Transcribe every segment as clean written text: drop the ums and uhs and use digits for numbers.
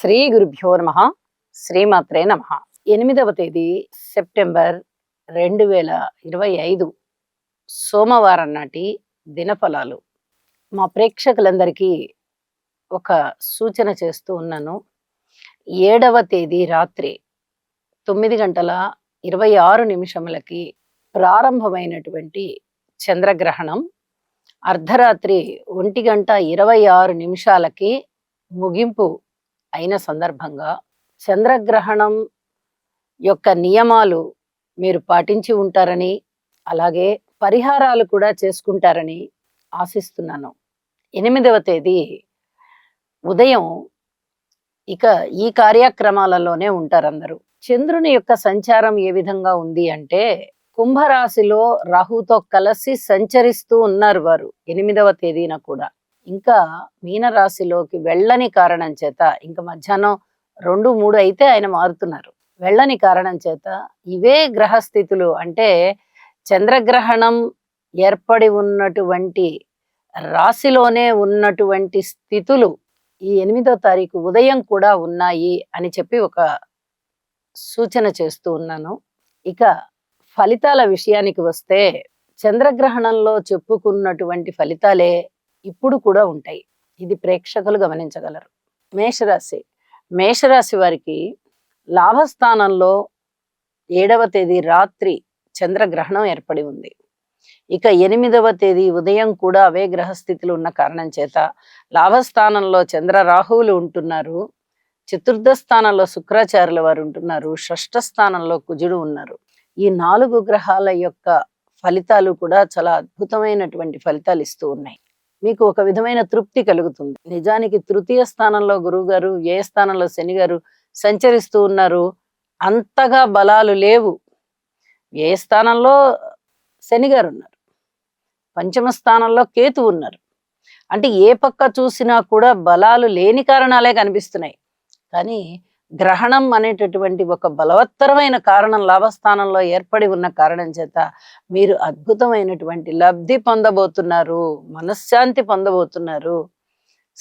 శ్రీ గురుభ్యో నమః. శ్రీమాత్రే నమః. 8వ తేదీ సెప్టెంబర్ 2025 సోమవారం నాటి దినఫలాలు. మా ప్రేక్షకులందరికీ ఒక సూచన చేస్తూ ఉన్నాను. 7వ తేదీ రాత్రి 9:26 ప్రారంభమైనటువంటి చంద్రగ్రహణం అర్ధరాత్రి 1:26 ముగింపు అయిన సందర్భంగా చంద్రగ్రహణం యొక్క నియమాలు మీరు పాటించి ఉంటారని, అలాగే పరిహారాలు కూడా చేసుకుంటారని ఆశిస్తున్నాను. 8వ తేదీ ఉదయం ఇక ఈ కార్యక్రమాలలోనే ఉంటారందరూ. చంద్రుని యొక్క సంచారం ఏ విధంగా ఉంది అంటే, కుంభరాశిలో రాహుతో కలిసి సంచరిస్తూ ఉన్నారు వారు 8వ తేదీన కూడా. ఇంకా మీనరాశిలోకి వెళ్ళని కారణం చేత, ఇంకా మధ్యాహ్నం 2-3 అయితే ఆయన మారుతున్నారు. వెళ్ళని కారణం చేత ఇవే గ్రహస్థితులు, అంటే చంద్రగ్రహణం ఏర్పడి ఉన్నటువంటి రాశిలోనే ఉన్నటువంటి స్థితులు ఈ 8వ తారీఖు ఉదయం కూడా ఉన్నాయి అని చెప్పి ఒక సూచన చేస్తూ ఉన్నాను. ఇక ఫలితాల విషయానికి వస్తే, చంద్రగ్రహణంలో చెప్పుకున్నటువంటి ఫలితాలే ఇప్పుడు కూడా ఉంటాయి. ఇది ప్రేక్షకులు గమనించగలరు. మేషరాశి వారికి లాభస్థానంలో 7వ తేదీ రాత్రి చంద్రగ్రహణం ఏర్పడి ఉంది. ఇక 8వ తేదీ ఉదయం కూడా అవే గ్రహస్థితులు ఉన్న కారణం చేత లాభస్థానంలో చంద్ర రాహువులు ఉంటున్నారు, చతుర్థ స్థానంలో శుక్రాచార్యుల వారు ఉంటున్నారు, షష్ఠ స్థానంలో కుజుడు ఉన్నారు. ఈ 4 గ్రహాల యొక్క ఫలితాలు కూడా చాలా అద్భుతమైనటువంటి ఫలితాలు ఇస్తూ ఉన్నాయి. మీకు ఒక విధమైన తృప్తి కలుగుతుంది. నిజానికి తృతీయ స్థానంలో గురువు గారు, ఏ స్థానంలో శని గారు సంచరిస్తూ ఉన్నారు, అంతగా బలాలు లేవు. ఏ స్థానంలో శని గారు ఉన్నారు, పంచమ స్థానంలో కేతు ఉన్నారు. అంటే ఏ పక్క చూసినా కూడా బలాలు లేని కారణాలే కనిపిస్తున్నాయి. కానీ గ్రహణం అనేటటువంటి ఒక బలవత్తరమైన కారణం లాభస్థానంలో ఏర్పడి ఉన్న కారణం చేత మీరు అద్భుతమైనటువంటి లబ్ధి పొందబోతున్నారు, మనశ్శాంతి పొందబోతున్నారు,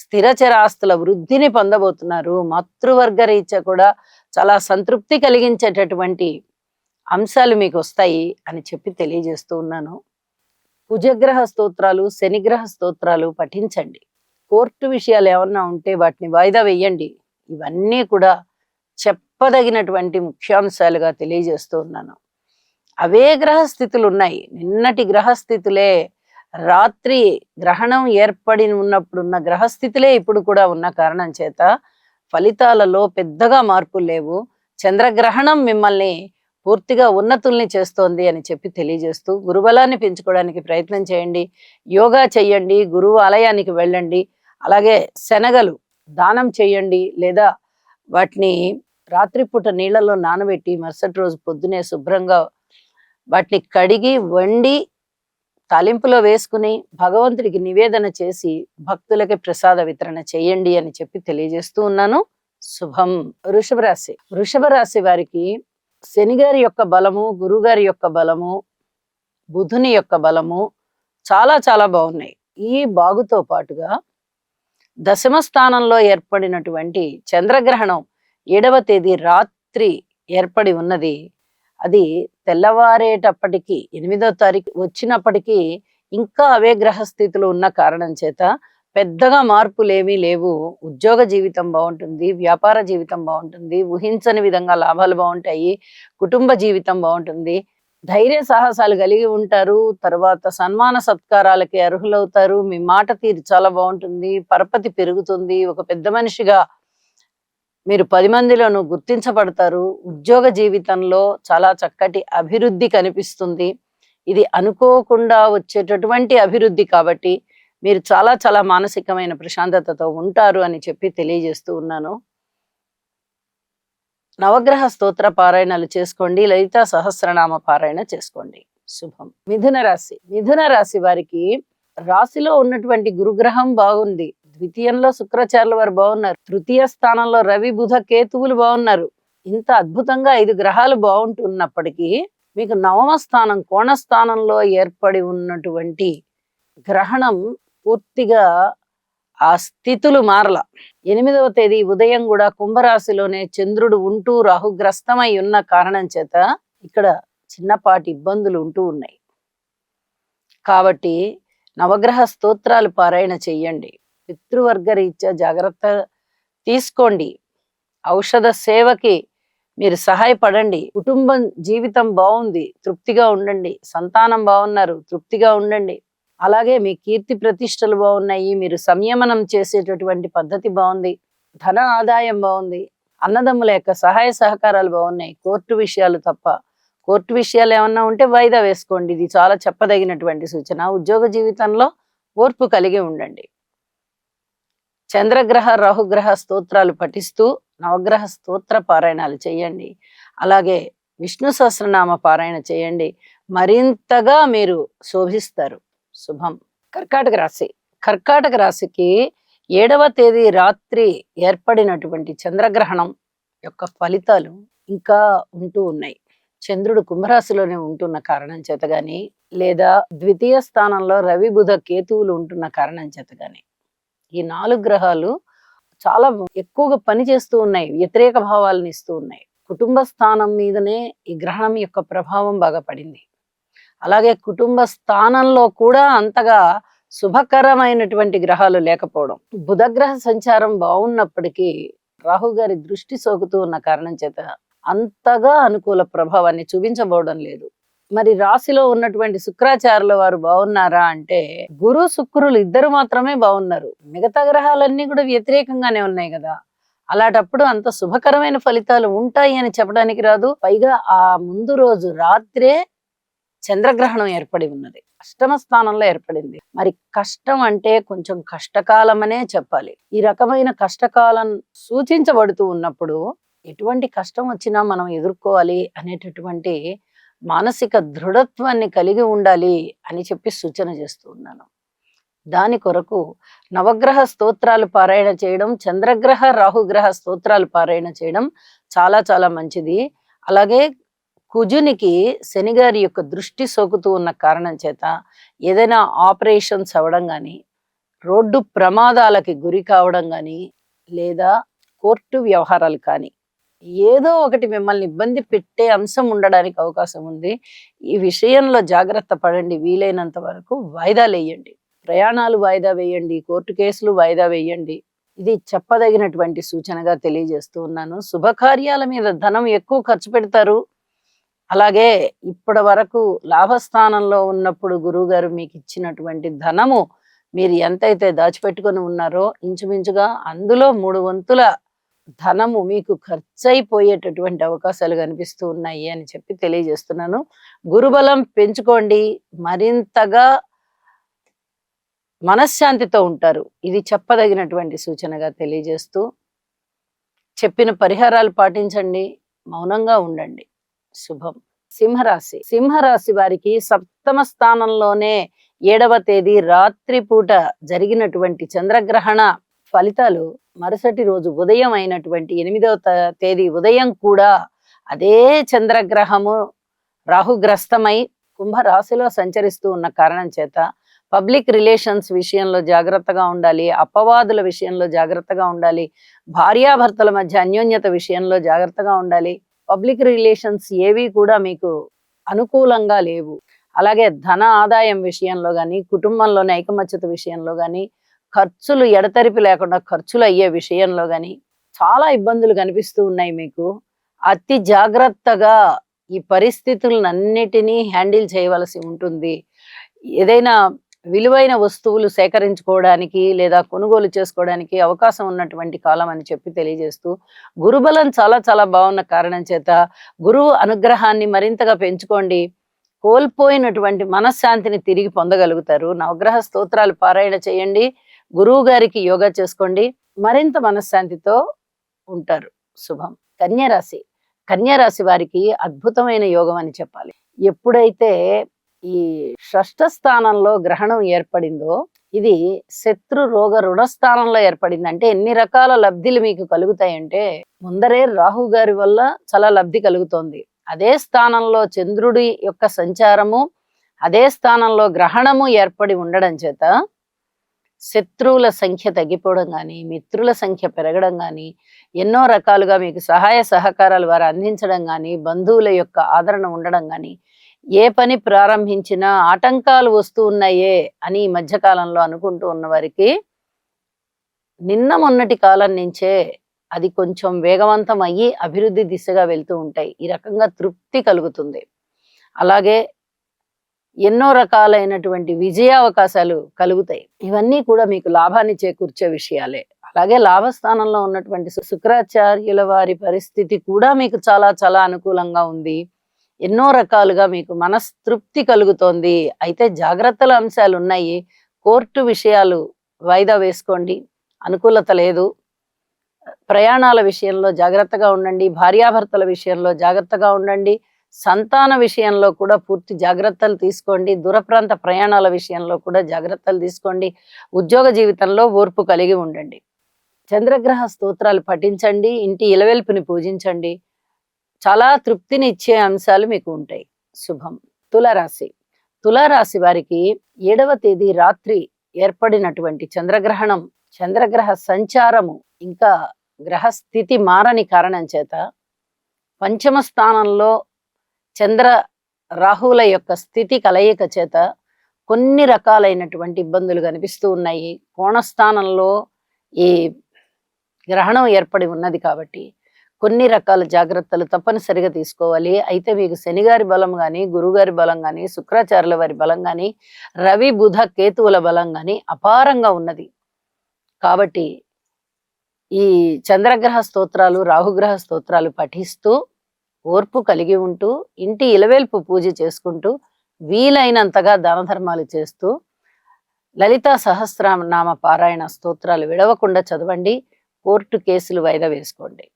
స్థిరచర ఆస్తుల వృద్ధిని పొందబోతున్నారు. మాతృవర్గ రీత్యా కూడా చాలా సంతృప్తి కలిగించేటటువంటి అంశాలు మీకు వస్తాయి అని చెప్పి తెలియజేస్తూ ఉన్నాను. కుజగ్రహ స్తోత్రాలు, శనిగ్రహ స్తోత్రాలు పఠించండి. కోర్టు విషయాలు ఏమన్నా ఉంటే వాటిని వాయిదా వేయండి. ఇవన్నీ కూడా చెప్పదగినటువంటి ముఖ్యాంశాలుగా తెలియజేస్తూ ఉన్నాను. అవే గ్రహస్థితులు ఉన్నాయి. నిన్నటి గ్రహస్థితులే, రాత్రి గ్రహణం ఏర్పడి ఉన్నప్పుడున్న గ్రహస్థితులే ఇప్పుడు కూడా ఉన్న కారణం చేత ఫలితాలలో పెద్దగా మార్పులు లేవు. చంద్రగ్రహణం మిమ్మల్ని పూర్తిగా ఉన్నతుల్ని చేస్తోంది అని చెప్పి తెలియజేస్తూ, గురుబలాన్ని పెంచుకోవడానికి ప్రయత్నం చేయండి, యోగా చెయ్యండి, గురువు ఆలయానికి వెళ్ళండి, అలాగే శనగలు దానం చేయండి, లేదా వాటిని రాత్రిపూట నీళ్ళలో నానబెట్టి మరుసటి రోజు పొద్దునే శుభ్రంగా వాటిని కడిగి వండి తాలింపులో వేసుకుని భగవంతుడికి నివేదన చేసి భక్తులకి ప్రసాద వితరణ చేయండి అని చెప్పి తెలియజేస్తూ ఉన్నాను. శుభం. వృషభ రాశి వారికి శనిగారి యొక్క బలము, గురుగారి యొక్క బలము, బుధుని యొక్క బలము చాలా చాలా బాగున్నాయి. ఈ బాగుతో పాటుగా దశమ స్థానంలో ఏర్పడినటువంటి చంద్రగ్రహణం 7వ తేదీ రాత్రి ఏర్పడి ఉన్నది. అది తెల్లవారేటప్పటికీ 8వ తారీఖు వచ్చినప్పటికీ ఇంకా అవే గ్రహస్థితులు ఉన్న కారణం చేత పెద్దగా మార్పులేమీ లేవు. ఉద్యోగ జీవితం బాగుంటుంది, వ్యాపార జీవితం బాగుంటుంది, ఊహించని విధంగా లాభాలు బాగుంటాయి, కుటుంబ జీవితం బాగుంటుంది, ధైర్య సాహసాలు కలిగి ఉంటారు, తర్వాత సన్మాన సత్కారాలకి అర్హులవుతారు, మీ మాట తీరు చాలా బాగుంటుంది, పరపతి పెరుగుతుంది, ఒక పెద్ద మనిషిగా మీరు 10 మందిలోనూ గుర్తించబడతారు. ఉద్యోగ జీవితంలో చాలా చక్కటి అభివృద్ధి కనిపిస్తుంది. ఇది అనుకోకుండా వచ్చేటటువంటి అభివృద్ధి కాబట్టి మీరు చాలా చాలా మానసికమైన ప్రశాంతతతో ఉంటారు అని చెప్పి తెలియజేస్తూ ఉన్నాను. నవగ్రహ స్తోత్ర పారాయణలు చేసుకోండి, లలితా సహస్రనామ పారాయణ చేసుకోండి. శుభం. మిథున రాశి వారికి రాశిలో ఉన్నటువంటి గురుగ్రహం బాగుంది, ద్వితీయంలో శుక్రాచార్యుల వారు బాగున్నారు, తృతీయ స్థానంలో రవి బుధ కేతువులు బాగున్నారు. ఇంత అద్భుతంగా 5 గ్రహాలు బాగుంటున్నప్పటికీ మీకు 9వ స్థానం కోణస్థానంలో ఏర్పడి ఉన్నటువంటి గ్రహణం పూర్తిగా ఆ స్థితులు మారల. 8వ తేదీ ఉదయం కూడా కుంభరాశిలోనే చంద్రుడు ఉంటూ రాహుగ్రస్తమై ఉన్న కారణం చేత ఇక్కడ చిన్నపాటి ఇబ్బందులు ఉంటూ ఉన్నాయి. కాబట్టి నవగ్రహ స్తోత్రాలు పారాయణ చెయ్యండి. పితృవర్గ రీత్యా జాగ్రత్త తీసుకోండి. ఔషధ సేవకి మీరు సహాయపడండి. కుటుంబం జీవితం బాగుంది, తృప్తిగా ఉండండి. సంతానం బాగున్నారు, తృప్తిగా ఉండండి. అలాగే మీ కీర్తి ప్రతిష్టలు బాగున్నాయి. మీరు సంయమనం చేసేటటువంటి పద్ధతి బాగుంది. ధన ఆదాయం బాగుంది. అన్నదమ్ముల యొక్క సహాయ సహకారాలు బాగున్నాయి. కోర్టు విషయాలు తప్ప, కోర్టు విషయాలు ఏమన్నా ఉంటే వాయిదా వేసుకోండి. ఇది చాలా చెప్పదగినటువంటి సూచన. ఉద్యోగ జీవితంలో ఓర్పు కలిగి ఉండండి. చంద్రగ్రహ రాహుగ్రహ స్తోత్రాలు పఠిస్తూ నవగ్రహ స్తోత్ర పారాయణాలు చేయండి. అలాగే విష్ణు సహస్రనామ పారాయణ చేయండి. మరింతగా మీరు శోభిస్తారు. శుభం. కర్కాటక రాశి. కర్కాటక రాశికి 7వ తేదీ రాత్రి ఏర్పడినటువంటి చంద్రగ్రహణం యొక్క ఫలితాలు ఇంకా ఉంటూ ఉన్నాయి. చంద్రుడు కుంభరాశిలోనే ఉంటున్న కారణం చేత గాని, లేదా ద్వితీయ స్థానంలో రవి బుధ కేతువులు ఉంటున్న కారణం చేత గాని, ఈ 4 గ్రహాలు చాలా ఎక్కువగా పనిచేస్తూ ఉన్నాయి. వ్యతిరేక భావాలను ఇస్తూ ఉన్నాయి. కుటుంబ స్థానం మీదనే ఈ గ్రహణం యొక్క ప్రభావం బాగా పడింది. అలాగే కుటుంబ స్థానంలో కూడా అంతగా శుభకరమైనటువంటి గ్రహాలు లేకపోవడం. బుధగ్రహ సంచారం బాగున్నప్పటికీ రాహు గారి దృష్టి సోకుతూ ఉన్న కారణం చేత అంతగా అనుకూల ప్రభావాన్ని చూపించబోవడం లేదు. మరి రాశిలో ఉన్నటువంటి శుక్రాచార్యుల వారు బాగున్నారా అంటే, గురు శుక్రులు ఇద్దరు మాత్రమే బాగున్నారు. మిగతా గ్రహాలన్నీ కూడా వ్యతిరేకంగానే ఉన్నాయి కదా. అలాంటప్పుడు అంత శుభకరమైన ఫలితాలు ఉంటాయి అని చెప్పడానికి రాదు. పైగా ఆ ముందు రోజు రాత్రే చంద్రగ్రహణం ఏర్పడి ఉన్నది. అష్టమ స్థానంలో ఏర్పడింది. మరి కష్టం అంటే కొంచెం కష్టకాలమనే చెప్పాలి. ఈ రకమైన కష్టకాలం సూచించబడుతూ ఉన్నప్పుడు ఎటువంటి కష్టం వచ్చినా మనం ఎదుర్కోవాలి అనేటటువంటి మానసిక దృఢత్వాన్ని కలిగి ఉండాలి అని చెప్పి సూచన చేస్తూ ఉన్నాను. దాని కొరకు నవగ్రహ స్తోత్రాలు పారాయణ చేయడం, చంద్రగ్రహ రాహుగ్రహ స్తోత్రాలు పారాయణ చేయడం చాలా చాలా మంచిది. అలాగే కుజునికి శనిగారి యొక్క దృష్టి సోకుతూ ఉన్న కారణం చేత ఏదైనా ఆపరేషన్స్ అవ్వడం కానీ, రోడ్డు ప్రమాదాలకి గురి కావడం కానీ, లేదా కోర్టు వ్యవహారాలు కానీ, ఏదో ఒకటి మిమ్మల్ని ఇబ్బంది పెట్టే అంశం ఉండడానికి అవకాశం ఉంది. ఈ విషయంలో జాగ్రత్త పడండి. వీలైనంత వరకు వాయిదాలు వేయండి. ప్రయాణాలు వాయిదా వేయండి. కోర్టు కేసులు వాయిదా వేయండి. ఇది చెప్పదగినటువంటి సూచనగా తెలియజేస్తూ ఉన్నాను. శుభకార్యాల మీద ధనం ఎక్కువ ఖర్చు పెడతారు. అలాగే ఇప్పటి వరకు లాభస్థానంలో ఉన్నప్పుడు గురువు గారు మీకు ఇచ్చినటువంటి ధనము మీరు ఎంతైతే దాచిపెట్టుకొని ఉన్నారో ఇంచుమించుగా అందులో 3 వంతుల ధనము మీకు ఖర్చయిపోయేటటువంటి అవకాశాలు కనిపిస్తూ ఉన్నాయి అని చెప్పి తెలియజేస్తున్నాను. గురుబలం పెంచుకోండి. మరింతగా మనశ్శాంతితో ఉంటారు. ఇది చెప్పదగినటువంటి సూచనగా తెలియజేస్తూ, చెప్పిన పరిహారాలు పాటించండి. మౌనంగా ఉండండి. శుభం. సింహరాశి. సింహరాశి వారికి 7వ స్థానంలోనే 7వ తేదీ రాత్రి పూట జరిగినటువంటి చంద్రగ్రహణ ఫలితాలు మరుసటి రోజు ఉదయం అయినటువంటి 8వ తేదీ ఉదయం కూడా అదే చంద్రగ్రహము రాహుగ్రస్తమై కుంభరాశిలో సంచరిస్తూ ఉన్న కారణం చేత పబ్లిక్ రిలేషన్స్ విషయంలో జాగ్రత్తగా ఉండాలి. అపవాదుల విషయంలో జాగ్రత్తగా ఉండాలి. భార్యాభర్తల మధ్య అన్యోన్యత విషయంలో జాగ్రత్తగా ఉండాలి. పబ్లిక్ రిలేషన్స్ ఏవి కూడా మీకు అనుకూలంగా లేవు. అలాగే ధన ఆదాయం విషయంలో కానీ, కుటుంబంలోని ఐకమత్యత విషయంలో కానీ, ఖర్చులు ఎడతెరిపి లేకుండా ఖర్చులు అయ్యే విషయంలో కానీ చాలా ఇబ్బందులు కనిపిస్తూ ఉన్నాయి మీకు. అతి జాగ్రత్తగా ఈ పరిస్థితులన్నిటినీ హ్యాండిల్ చేయవలసి ఉంటుంది. ఏదైనా విలువైన వస్తువులు సేకరించుకోవడానికి లేదా కొనుగోలు చేసుకోవడానికి అవకాశం ఉన్నటువంటి కాలం అని చెప్పి తెలియజేస్తూ, గురుబలం చాలా చాలా బాగున్న కారణం చేత గురువు అనుగ్రహాన్ని మరింతగా పెంచుకోండి. కోల్పోయినటువంటి మనశ్శాంతిని తిరిగి పొందగలుగుతారు. నవగ్రహ స్తోత్రాలు పారాయణ చేయండి. గురువు గారికి యోగా చేసుకోండి. మరింత మనశ్శాంతితో ఉంటారు. శుభం. కన్యరాశి. కన్యరాశి వారికి అద్భుతమైన యోగం అని చెప్పాలి. ఎప్పుడైతే ఈ 6వ స్థానంలో గ్రహణం ఏర్పడిందో, ఇది శత్రు రోగ రుణస్థానంలో ఏర్పడింది. అంటే ఎన్ని రకాల లబ్ధిలు మీకు కలుగుతాయంటే, ముందరే రాహు గారి వల్ల చాలా లబ్ధి కలుగుతోంది. అదే స్థానంలో చంద్రుడి యొక్క సంచారము, అదే స్థానంలో గ్రహణము ఏర్పడి ఉండడం చేత శత్రువుల సంఖ్య తగ్గిపోవడం కానీ, మిత్రుల సంఖ్య పెరగడం కానీ, ఎన్నో రకాలుగా మీకు సహాయ సహకారాలు వారు అందించడం కానీ, బంధువుల యొక్క ఆదరణ ఉండడం కానీ, ఏ పని ప్రారంభించినా ఆటంకాలు వస్తూ ఉన్నాయే అని ఈ మధ్య కాలంలో అనుకుంటూ ఉన్న వారికి నిన్న మొన్నటి కాలం నుంచే అది కొంచెం వేగవంతం అయ్యి అభివృద్ధి దిశగా వెళ్తూ ఉంటాయి. ఈ రకంగా తృప్తి కలుగుతుంది. అలాగే ఎన్నో రకాలైనటువంటి విజయావకాశాలు కలుగుతాయి. ఇవన్నీ కూడా మీకు లాభాన్ని చేకూర్చే విషయాలే. అలాగే లాభస్థానంలో ఉన్నటువంటి శుక్రాచార్యుల వారి పరిస్థితి కూడా మీకు చాలా చాలా అనుకూలంగా ఉంది. ఎన్నో రకాలుగా మీకు మనస్తృప్తి కలుగుతోంది. అయితే జాగ్రత్తల అంశాలు ఉన్నాయి. కోర్టు విషయాలు వాయిదా వేసుకోండి, అనుకూలత లేదు. ప్రయాణాల విషయంలో జాగ్రత్తగా ఉండండి. భార్యాభర్తల విషయంలో జాగ్రత్తగా ఉండండి. సంతాన విషయంలో కూడా పూర్తి జాగ్రత్తలు తీసుకోండి. దూర ప్రాంత ప్రయాణాల విషయంలో కూడా జాగ్రత్తలు తీసుకోండి. ఉద్యోగ జీవితంలో ఓర్పు కలిగి ఉండండి. చంద్రగ్రహ స్తోత్రాలు పఠించండి. ఇంటి ఇలవెల్పుని పూజించండి. చాలా తృప్తిని ఇచ్చే అంశాలు మీకు ఉంటాయి. శుభం. తులారాశి. తులారాశి వారికి 7వ తేదీ రాత్రి ఏర్పడినటువంటి చంద్రగ్రహణం, చంద్రగ్రహ సంచారము, ఇంకా గ్రహస్థితి మారని కారణం చేత పంచమ స్థానంలో చంద్ర రాహువుల యొక్క స్థితి కలయిక చేత కొన్ని రకాలైనటువంటి ఇబ్బందులు కనిపిస్తూ ఉన్నాయి. కోణస్థానంలో ఈ గ్రహణం ఏర్పడి ఉన్నది కాబట్టి కొన్ని రకాల జాగ్రత్తలు తప్పనిసరిగా తీసుకోవాలి. అయితే మీకు శనిగారి బలం కానీ, గురుగారి బలం కానీ, శుక్రాచార్యుల వారి బలం కానీ, రవి బుధ కేతువుల బలం కానీ అపారంగా ఉన్నది. కాబట్టి ఈ చంద్రగ్రహ స్తోత్రాలు, రాహుగ్రహ స్తోత్రాలు పఠిస్తూ ఓర్పు కలిగి ఉంటూ, ఇంటి ఇలవేల్పు పూజ చేసుకుంటూ, వీలైనంతగా దాన ధర్మాలు చేస్తూ, లలితా సహస్రనామ పారాయణ స్తోత్రాలు విడవకుండా చదవండి. కోర్టు కేసులు వాయిదా వేసుకోండి.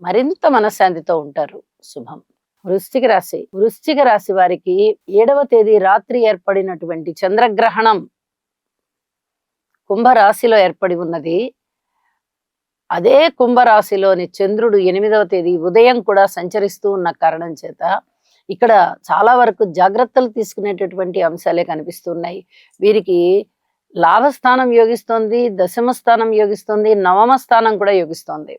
మరింత మనశ్శాంతితో ఉంటారు. శుభం. వృశ్చిక రాశి. వృశ్చిక రాశి వారికి 7వ తేదీ రాత్రి ఏర్పడినటువంటి చంద్రగ్రహణం కుంభరాశిలో ఏర్పడి ఉన్నది. అదే కుంభరాశిలోని చంద్రుడు 8వ తేదీ ఉదయం కూడా సంచరిస్తూ ఉన్న కారణం చేత ఇక్కడ చాలా వరకు జాగ్రత్తలు తీసుకునేటటువంటి అంశాలే కనిపిస్తున్నాయి. వీరికి లాభస్థానం యోగిస్తోంది, దశమ స్థానం యోగిస్తోంది, నవమ స్థానం కూడా యోగిస్తోంది.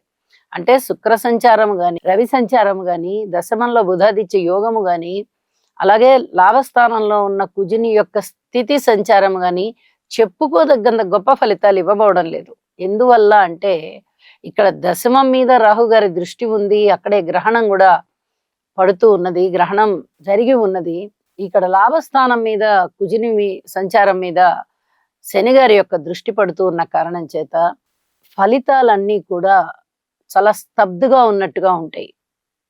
అంటే శుక్ర సంచారము గాని, రవి సంచారము గాని, దశమంలో బుధాదిత్య యోగము గాని, అలాగే లాభస్థానంలో ఉన్న కుజుని యొక్క స్థితి సంచారము గాని చెప్పుకోదగ్గంత గొప్ప ఫలితాలు ఇవ్వబోవడం లేదు. ఎందువల్ల అంటే ఇక్కడ దశమం మీద రాహు గారి దృష్టి ఉంది. అక్కడే గ్రహణం కూడా పడుతూ ఉన్నది, గ్రహణం జరిగి ఉన్నది. ఇక్కడ లాభస్థానం మీద కుజుని సంచారం మీద శని గారి యొక్క దృష్టి పడుతూ ఉన్న కారణం చేత ఫలితాలన్నీ కూడా చాలా స్తబ్దుగా ఉన్నట్టుగా ఉంటాయి.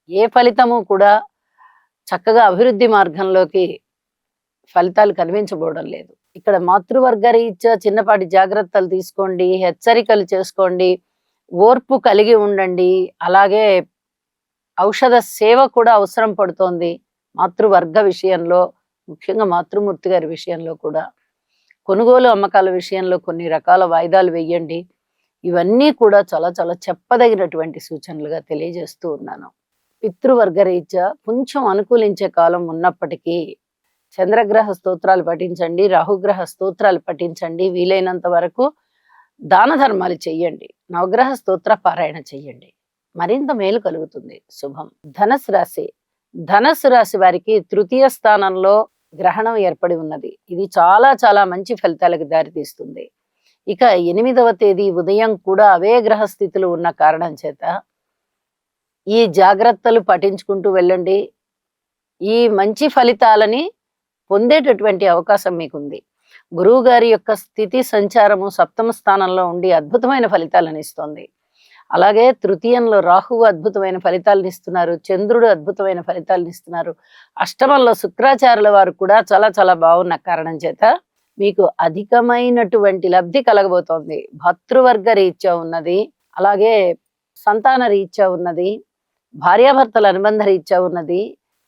ఏ ఫలితము కూడా చక్కగా అభివృద్ధి మార్గంలోకి ఫలితాలు కనిపించబోవడం లేదు. ఇక్కడ మాతృవర్గ రీత్యా చిన్నపాటి జాగ్రత్తలు తీసుకోండి, హెచ్చరికలు చేసుకోండి, ఓర్పు కలిగి ఉండండి. అలాగే ఔషధ సేవ కూడా అవసరం పడుతోంది మాతృవర్గ విషయంలో, ముఖ్యంగా మాతృమూర్తి గారి విషయంలో కూడా. కొనుగోలు అమ్మకాల విషయంలో కొన్ని రకాల వాయిదాలు వేయండి. ఇవన్నీ కూడా చాలా చాలా చెప్పదగినటువంటి సూచనలుగా తెలియజేస్తూ ఉన్నాను. పితృవర్గ రీత్యా కొంచెం అనుకూలించే కాలం ఉన్నప్పటికీ చంద్రగ్రహ స్తోత్రాలు పఠించండి, రాహుగ్రహ స్తోత్రాలు పఠించండి. వీలైనంత వరకు దాన ధర్మాలు చెయ్యండి, నవగ్రహ స్తోత్ర పారాయణ చెయ్యండి. మరింత మేలు కలుగుతుంది. శుభం. ధనస్సు రాశి. ధనస్సు రాశి వారికి 3వ స్థానంలో గ్రహణం ఏర్పడి ఉన్నది. ఇది చాలా చాలా మంచి ఫలితాలకు దారితీస్తుంది. ఇక 8వ తేదీ ఉదయం కూడా అవే గ్రహ స్థితులు ఉన్న కారణం చేత ఈ జాగ్రత్తలు పఠించుకుంటూ వెళ్ళండి. ఈ మంచి ఫలితాలని పొందేటటువంటి అవకాశం మీకుంది. గురువు గారి యొక్క స్థితి సంచారము 7వ స్థానంలో ఉండి అద్భుతమైన ఫలితాలను ఇస్తోంది. అలాగే తృతీయంలో రాహువు అద్భుతమైన ఫలితాలను ఇస్తున్నారు, చంద్రుడు అద్భుతమైన ఫలితాలను ఇస్తున్నారు. అష్టమంలో శుక్రాచార్యుల వారు కూడా చాలా చాలా బాగున్న కారణం చేత మీకు అధికమైనటువంటి లబ్ధి కలగబోతోంది. భర్తృవర్గ రీత్యా ఉన్నది, అలాగే సంతాన రీత్యా ఉన్నది, భార్యాభర్తల అనుబంధ రీత్యా ఉన్నది,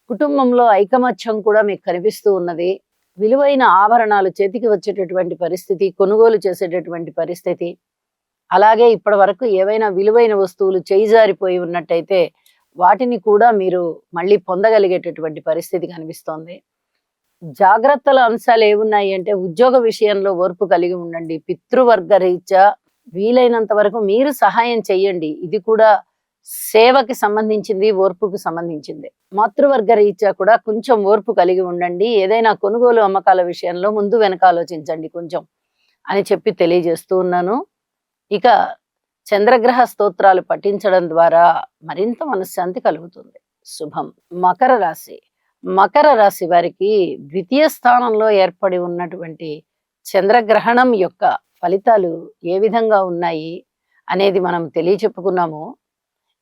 కుటుంబంలో ఐకమత్యం కూడా మీకు కనిపిస్తూ ఉన్నది. విలువైన ఆభరణాలు చేతికి వచ్చేటటువంటి పరిస్థితి, కొనుగోలు చేసేటటువంటి పరిస్థితి, అలాగే ఇప్పటి వరకు ఏవైనా విలువైన వస్తువులు చేయిజారిపోయి ఉన్నట్టయితే వాటిని కూడా మీరు మళ్ళీ పొందగలిగేటటువంటి పరిస్థితి కనిపిస్తోంది. జాగ్రత్తల అంశాలు ఏమున్నాయి అంటే ఉద్యోగ విషయంలో ఓర్పు కలిగి ఉండండి. పితృవర్గ రీత్యా వీలైనంత వరకు మీరు సహాయం చెయ్యండి. ఇది కూడా సేవకి సంబంధించింది, ఓర్పుకి సంబంధించింది. మాతృవర్గ రీత్యా కూడా కొంచెం ఓర్పు కలిగి ఉండండి. ఏదైనా కొనుగోలు అమ్మకాల విషయంలో ముందు వెనక ఆలోచించండి కొంచెం అని చెప్పి తెలియజేస్తూ ఉన్నాను. ఇక చంద్రగ్రహ స్తోత్రాలు పఠించడం ద్వారా మరింత మనశ్శాంతి కలుగుతుంది. శుభం. మకర రాశి. మకర రాశి వారికి ద్వితీయ స్థానంలో ఏర్పడి ఉన్నటువంటి చంద్రగ్రహణం యొక్క ఫలితాలు ఏ విధంగా ఉన్నాయి అనేది మనం తెలియచెప్పుకున్నాము.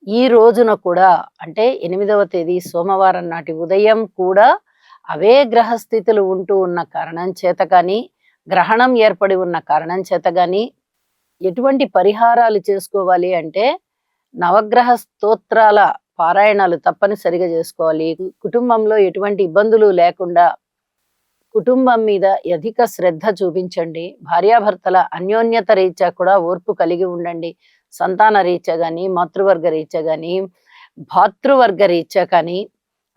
ఈ రోజున కూడా అంటే 8వ తేదీ సోమవారం నాటి ఉదయం కూడా అవే గ్రహస్థితులు ఉంటూ ఉన్న కారణం చేత కానీ, గ్రహణం ఏర్పడి ఉన్న కారణం చేత కానీ ఎటువంటి పరిహారాలు చేసుకోవాలి అంటే నవగ్రహ స్తోత్రాల పారాయణాలు తప్పనిసరిగా చేసుకోవాలి. కుటుంబంలో ఎటువంటి ఇబ్బందులు లేకుండా కుటుంబం మీద అధిక శ్రద్ధ చూపించండి. భార్యాభర్తల అన్యోన్యత రీత్యా కూడా ఓర్పు కలిగి ఉండండి. సంతాన రీత్యా కానీ, మాతృవర్గ రీత్యా కానీ, భాతృవర్గ రీత్యా కానీ,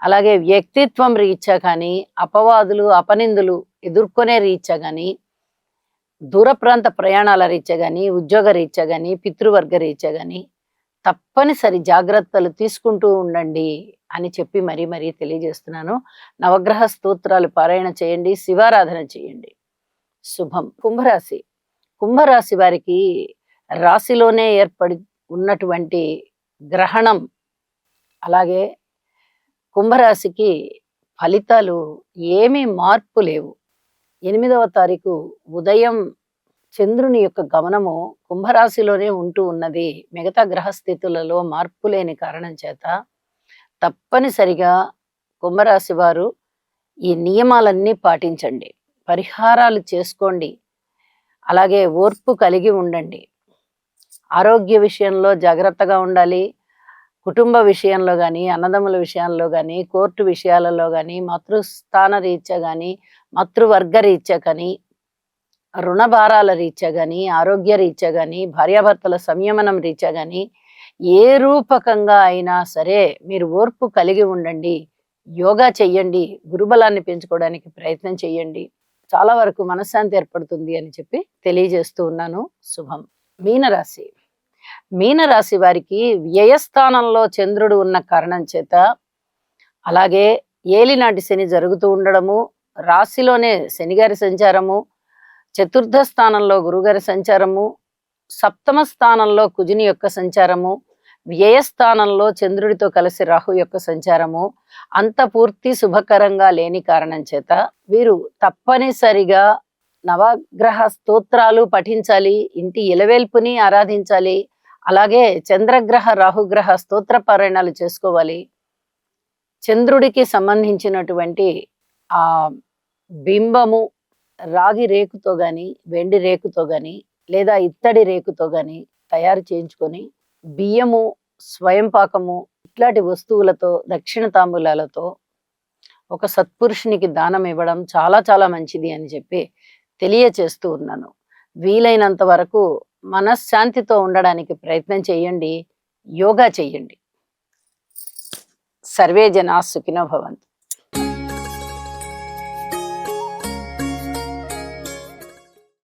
అలాగే వ్యక్తిత్వం రీత్యా కానీ, అపవాదులు అపనిందులు ఎదుర్కొనే రీత్యా కానీ, దూర ప్రాంత ప్రయాణాల రీత్యా కానీ, ఉద్యోగ రీత్యా కానీ, పితృవర్గ రీత్యా కానీ తప్పనిసరి జాగ్రత్తలు తీసుకుంటూ ఉండండి అని చెప్పి మరీ మరీ తెలియజేస్తున్నాను. నవగ్రహ స్తోత్రాలు పారాయణ చేయండి, శివారాధన చేయండి. శుభం. కుంభరాశి. కుంభరాశి వారికి రాశిలోనే ఏర్పడి ఉన్నటువంటి గ్రహణం, అలాగే కుంభరాశికి ఫలితాలు ఏమీ మార్పు లేవు. 8వ తారీఖు ఉదయం చంద్రుని యొక్క గమనము కుంభరాశిలోనే ఉంటూ ఉన్నది. మిగతా గ్రహస్థితులలో మార్పు లేని కారణం చేత తప్పనిసరిగా కుంభరాశి వారు ఈ నియమాలన్నీ పాటించండి, పరిహారాలు చేసుకోండి, అలాగే ఓర్పు కలిగి ఉండండి. ఆరోగ్య విషయంలో జాగ్రత్తగా ఉండాలి. కుటుంబ విషయంలో కానీ, అన్నదమ్ముల విషయాల్లో కానీ, కోర్టు విషయాలలో కానీ, మాతృస్థాన రీత్యా కానీ, మాతృవర్గ రీత్యా కానీ, రుణ భారాల రీత్యా కానీ, ఆరోగ్య రీత్యా కానీ, భార్యాభర్తల సంయమనం రీత్యా కానీ, ఏ రూపకంగా అయినా సరే మీరు ఓర్పు కలిగి ఉండండి. యోగా చెయ్యండి, గురుబలాన్ని పెంచుకోవడానికి ప్రయత్నం చెయ్యండి. చాలా వరకు మనశ్శాంతి ఏర్పడుతుంది అని చెప్పి తెలియజేస్తూ ఉన్నాను. శుభం. మీనరాశి. మీనరాశి వారికి వ్యయస్థానంలో చంద్రుడు ఉన్న కారణం చేత, అలాగే ఏలినాటి శని జరుగుతూ ఉండడము, రాశిలోనే శనిగారి సంచారము, చతుర్థ స్థానంలో గురుగారి సంచారము, సప్తమ స్థానంలో కుజుని యొక్క సంచారము, వ్యయస్థానంలో చంద్రుడితో కలిసి రాహు యొక్క సంచారము అంత పూర్తి శుభకరంగా లేని కారణం చేత వీరు తప్పనిసరిగా నవగ్రహ స్తోత్రాలు పఠించాలి, ఇంటి ఇలవేల్పుని ఆరాధించాలి, అలాగే చంద్రగ్రహ రాహుగ్రహ స్తోత్ర పారాయణాలు చేసుకోవాలి. చంద్రుడికి సంబంధించినటువంటి ఆ బింబము రాగి రేకుతో గాని, వెండి రేకుతో గాని, లేదా ఇత్తడి రేకుతో గాని తయారు చేయించుకొని బియ్యము, స్వయం పాకము ఇట్లాంటి వస్తువులతో, దక్షిణ తాంబూలాలతో ఒక సత్పురుషునికి దానం ఇవ్వడం చాలా చాలా మంచిది అని చెప్పి తెలియచేస్తూ ఉన్నాను. వీలైనంత వరకు మనశ్శాంతితో ఉండడానికి ప్రయత్నం చేయండి, యోగా చేయండి. సర్వే జనా సుఖినో భవంతు.